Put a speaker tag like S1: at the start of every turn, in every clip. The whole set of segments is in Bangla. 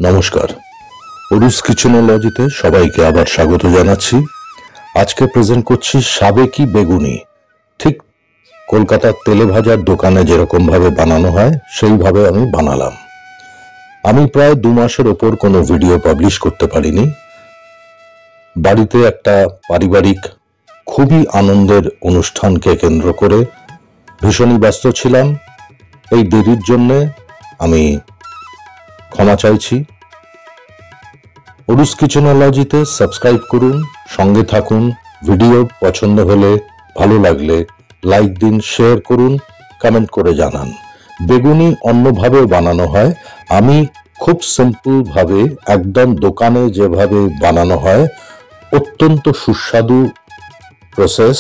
S1: নমস্কার, ওরুস কিচেনোলজিতে সবাইকে আবার স্বাগত জানাচ্ছি। আজকে প্রেজেন্ট করছি সাবেকি বেগুনি। ঠিক কলকাতার তেলে ভাজার দোকানে যেরকম ভাবে বানানো হয় সেইভাবে আমি বানালাম। আমি প্রায় 2 মাসের ওপর কোনো ভিডিও পাবলিশ করতে পারিনি। বাড়িতে একটা পারিবারিক খুবই আনন্দের অনুষ্ঠানকে কেন্দ্র করে ভীষণই ব্যস্ত ছিলাম। এই দেরির জন্যে আমি ক্ষমা চাইছি। ওরুস কিচেনোলজিতে সাবস্ক্রাইব করুন, সঙ্গে থাকুন। ভিডিও পছন্দ হলে, ভালো লাগলে লাইক দিন, শেয়ার করুন, কমেন্ট করে জানান। বেগুনি অন্যভাবেও বানানো হয়, আমি খুব সিম্পল ভাবে একদম দোকানে যেভাবে বানানো হয়, অত্যন্ত সুস্বাদু প্রসেস,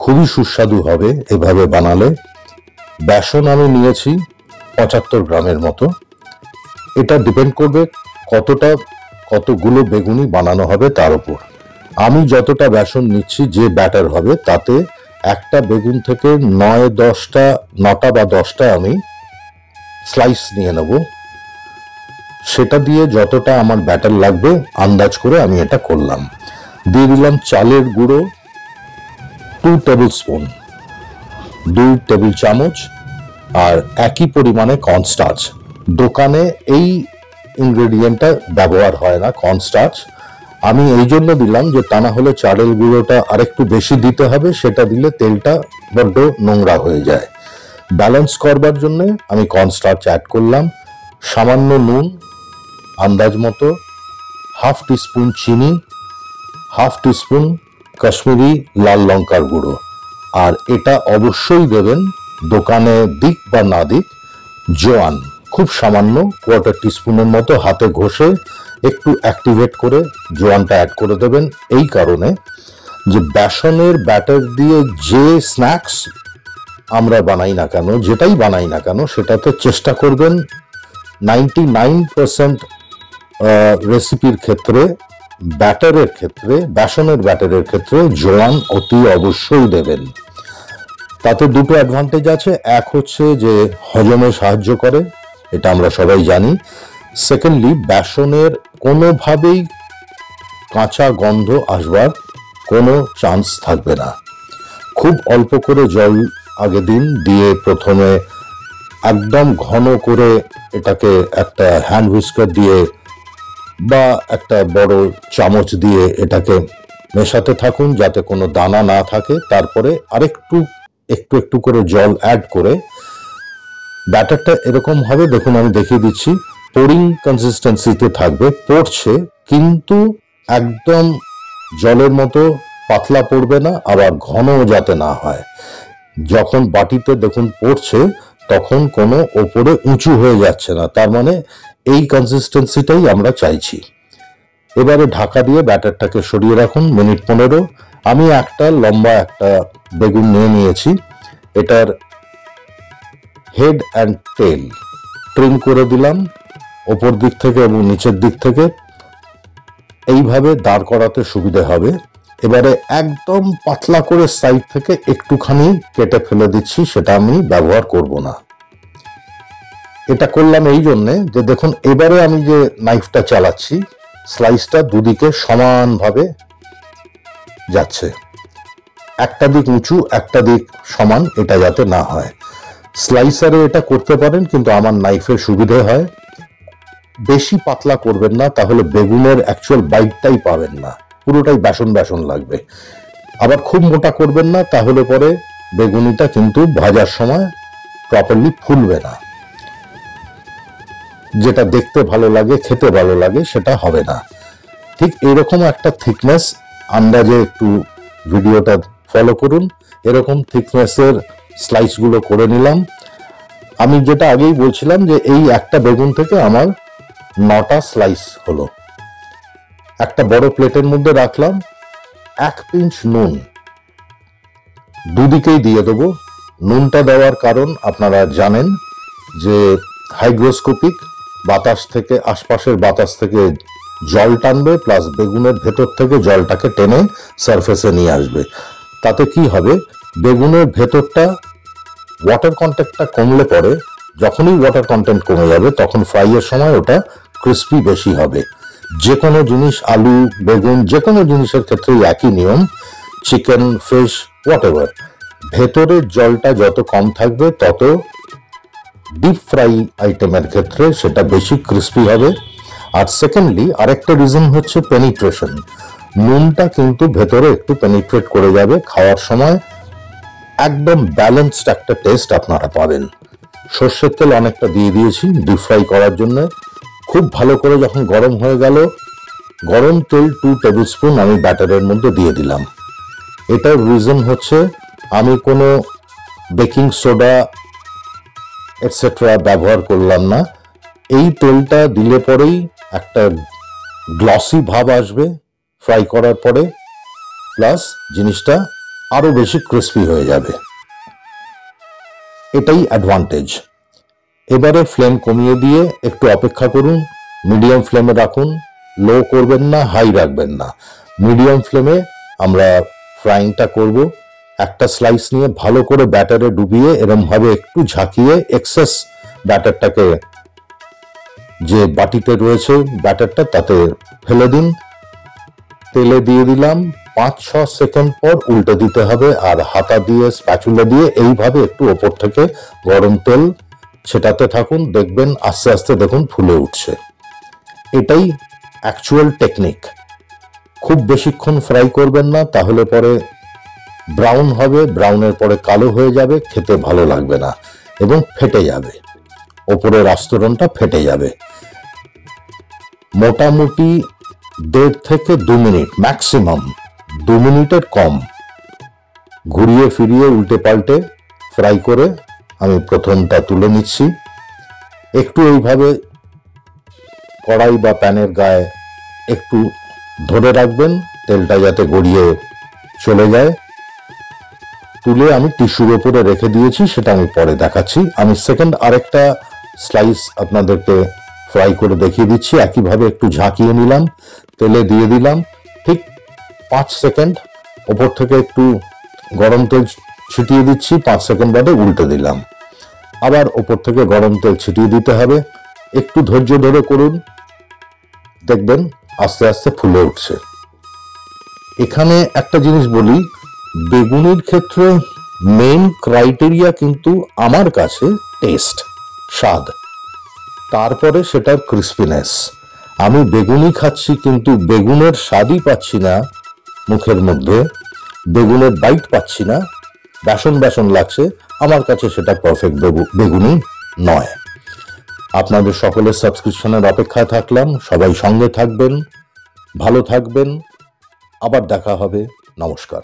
S1: খুবই সুস্বাদু হবে এভাবে বানালে। বেসন আমি নিয়েছি 75 গ্রামের মতো। এটা ডিপেন্ড করবে কতগুলো বেগুনি বানানো হবে তার উপর। আমি যতটা বেসন নিচ্ছি, যে ব্যাটার হবে, তাতে একটা বেগুন থেকে 9টা বা 10টা আমি স্লাইস নিয়ে নেব। সেটা দিয়ে যতটা আমার ব্যাটার লাগবে আন্দাজ করে আমি এটা করলাম। দিয়ে দিলাম চালের গুঁড়ো 2 টেবিল স্পুন, 2 টেবিল চামচ, আর একই পরিমাণে কর্নস্টার্চ। দোকানে এই ইনগ্রেডিয়েন্টটা ব্যবহার হয় না, কর্নস্টার্চ। আমি এই জন্য দিলাম যে তা না হলে চালের গুঁড়োটা আরেকটু বেশি দিতে হবে, সেটা দিলে তেলটা বড্ড নোংরা হয়ে যায়। ব্যালেন্স করবার জন্য আমি কর্নস্টার্চ অ্যাড করলাম। সামান্য নুন আন্দাজ মতো, হাফ টিস্পুন চিনি, হাফ টিস্পুন কাশ্মীরি লাল লঙ্কার গুঁড়ো। আর এটা অবশ্যই দেবেন, দোকানে দিক বা না দিক, জোয়ান খুব সামান্য, 1/4 টিস্পুনের মতো হাতে ঘষে একটু অ্যাক্টিভেট করে জোয়ানটা অ্যাড করে দেবেন। এই কারণে যে বেসনের ব্যাটার দিয়ে যে স্ন্যাক্স আমরা বানাই না কেন, যেটাই বানাই না কেন, সেটাতে চেষ্টা করবেন 99% রেসিপির ক্ষেত্রে, ব্যাটারের ক্ষেত্রে, বেসনের ব্যাটারের ক্ষেত্রে জোয়ান অতি অবশ্যই দেবেন। তাতে দুটো অ্যাডভান্টেজ আছে। এক হচ্ছে যে হজমে সাহায্য করে, এটা আমরা সবাই জানি। সেকেন্ডলি, বেসনের কোনোভাবেই কাঁচা গন্ধ আসবার কোনো চান্স থাকবে না। খুব অল্প করে জল আগে দিন, দিয়ে প্রথমে একদম ঘন করে এটাকে একটা হ্যান্ড হুইস্কার দিয়ে বা একটা বড় চামচ দিয়ে এটাকে মেশাতে থাকুন যাতে কোনো দানা না থাকে। তারপরে আরেকটু একটু করে জল অ্যাড করে ব্যাটারটা এরকম হবে, দেখুন আমি দেখিয়ে দিচ্ছি, পোরিং কনসিস্টেন্সিতে থাকবে। পড়ছে কিন্তু একদম জলের মতো পাতলা পড়বে না, আবার ঘনও যাতে না হয়। যখন বাটিতে দেখুন পড়ছে, তখন কোনো ওপরে উঁচু হয়ে যাচ্ছে না, তার মানে এই কনসিস্টেন্সিটাই আমরা চাইছি। এবারে ঢাকা দিয়ে ব্যাটারটাকে সরিয়ে রাখুন মিনিট 15। আমি একটা লম্বা একটা বেগুন নিয়েছি। এটার হেড অ্যান্ড টেল ট্রিম করে দিলাম ওপর দিক থেকে এবং নিচের দিক থেকে। এইভাবে দাঁড় করাতে সুবিধে হবে। এবারে একদম পাতলা করে সাইড থেকে একটুখানি কেটে ফেলে দিচ্ছি, সেটা আমি ব্যবহার করব না। এটা করলাম এই জন্যে যে দেখুন এবারে আমি যে নাইফটা চালাচ্ছি, স্লাইসটা দুদিকে সমানভাবে যাচ্ছে, একটা দিক উঁচু একটা দিক সমান, এটা যাতে না হয়। স্লাইসারে এটা করতে পারেন, কিন্তু আমার নাইফের সুবিধে হয়। বেশি পাতলা করবেন না, তাহলে বেগুনের অ্যাকচুয়াল বাইটটাই পাবেন না, পুরোটাই বেসন বেসন লাগবে। আবার খুব মোটা করবেন না, তাহলে পরে বেগুনিটা কিন্তু ভাজার সময় প্রপারলি ফুলবে না। যেটা দেখতে ভালো লাগে, খেতে ভালো লাগে, সেটা হবে না। ঠিক এরকম একটা থিকনেস আন্দাজে একটু ভিডিওটা ফলো করুন। এরকম থিকনেসের স্লাইসগুলো করে নিলাম। আমি যেটা আগেই বলছিলাম যে এই একটা বেগুন থেকে আমার 9টা স্লাইস হলো। একটা বড় প্লেটের মধ্যে রাখলাম। 1 পিঞ্চ নুন দুদিকেই দিয়ে দেবো। নুনটা দেওয়ার কারণ আপনারা জানেন যে হাইগ্রোস্কোপিক, বাতাস থেকে, আশপাশের বাতাস থেকে জল টানবে, প্লাস বেগুনের ভেতর থেকে জলটাকে টেনে সারফেসে নিয়ে আসবে। তাতে কি হবে, বেগুনের ভেতরটা ওয়াটার কন্টেন্টটা কমলে পরে, যখনই ওয়াটার কন্টেন্ট কমে যাবে তখন ফ্রাইয়ের সময় ওটা ক্রিস্পি বেশি হবে। যে কোনো জিনিস, আলু, বেগুন, যে কোনো জিনিসের ক্ষেত্রেই একই নিয়ম। চিকেন, ফিশ, হোয়াটএভার, ভেতরের জলটা যত কম থাকবে তত ডিপ ফ্রাই আইটেমের ক্ষেত্রে সেটা বেশি ক্রিস্পি হবে। আর সেকেন্ডলি আরেকটা রিজন হচ্ছে পেনিট্রেশন। নুনটা কিন্তু ভেতরে একটু পেনিট্রেট করে যাবে, খাওয়ার সময় একদম ব্যালেন্সড একটা টেস্ট আপনারা পাবেন। সর্ষের তেল অনেকটা দিয়ে দিয়েছি ডিপ ফ্রাই করার জন্য। খুব ভালো করে যখন গরম হয়ে গেল, গরম তেল 2 টেবিল স্পুন আমি ব্যাটারের মধ্যে দিয়ে দিলাম। এটার রিজন হচ্ছে আমি কোনো বেকিং সোডা এটসেট্রা ব্যবহার করলাম না। এই তেলটা দিলে পরেই একটা গ্লসি ভাব আসবে ফ্রাই করার পরে, প্লাস জিনিসটা আরো বেশি ক্রিস্পি হয়ে যাবে। এটাই অ্যাডভান্টেজ। এবারে ফ্লেম কমিয়ে দিয়ে একটু অপেক্ষা করুন, মিডিয়াম ফ্লেমে রাখুন, লো করবেন না, হাই রাখবেন না। মিডিয়াম ফ্লেমে আমরা ফ্রাইংটা করব। একটা স্লাইস নিয়ে ভালো করে ব্যাটারে ডুবিয়ে এরম ভাবে একটু ঝাঁকিয়ে এক্সেস ব্যাটারটাকে, যে বাটিতে রয়েছে ব্যাটারটা, তাতে ফেলে দিন। তেলে দিয়ে দিলাম, 5-6 সেকেন্ড পর উল্টে দিতে হবে, আর হাতা দিয়ে স্প্যাচুলা দিয়ে এইভাবে একটু ওপর থেকে গরম তেল ছেটাতে থাকুন। দেখবেন আস্তে আস্তে দেখুন ফুলে উঠছে। এটাই অ্যাকচুয়াল টেকনিক। খুব বেশিক্ষণ ফ্রাই করবেন না, তাহলে পরে ব্রাউন হবে, ব্রাউনের পরে কালো হয়ে যাবে, খেতে ভালো লাগবে না এবং ফেটে যাবে, ওপরের আস্তরণটা ফেটে যাবে। মোটামুটি 1.5 থেকে 2 মিনিট, ম্যাক্সিমাম 2 মিনিটের কম ঘুরিয়ে ফিরিয়ে উল্টে পাল্টে ফ্রাই করে আমি প্রথমটা তুলে নিচ্ছি। একটু এইভাবে কড়াই বা প্যানের গায়ে একটু ধরে রাখবেন, তেলটা যাতে গড়িয়ে চলে যায়। তুলে আমি টিস্যুর ওপরে রেখে দিয়েছি, সেটা আমি পরে দেখাচ্ছি। আমি সেকেন্ড আরেকটা স্লাইস আপনাদেরকে ফ্রাই করে দেখিয়ে দিচ্ছি। একইভাবে একটু ঝাঁকিয়ে নিলাম, তেলে দিয়ে দিলাম, ঠিক 5 সেকেন্ড ওপর থেকে একটু গরম তেল ছিটিয়ে দিচ্ছি, 5 সেকেন্ড বাদে উল্টে দিলাম, আবার ওপর থেকে গরম তেল ছিটিয়ে দিতে হবে। একটু ধৈর্য ধরে করুন, দেখবেন আস্তে আস্তে ফুলে উঠছে। এখানে একটা জিনিস বলি, বেগুনির ক্ষেত্রে মেইন ক্রাইটেরিয়া কিন্তু আমার কাছে টেস্ট, স্বাদ, তারপরে সেটার ক্রিস্পিনেস। আমি বেগুনি খাচ্ছি কিন্তু বেগুনের স্বাদই পাচ্ছি না মুখের মধ্যে, বেগুনের বাইট পাচ্ছি না, বেসন বেসন লাগছে, আমার কাছে সেটা পারফেক্ট বেগুনি নয়। আপনাদের সকলের সাবস্ক্রিপশনের অপেক্ষায় থাকলাম। সবাই সঙ্গে থাকবেন, ভালো থাকবেন, আবার দেখা হবে। নমস্কার।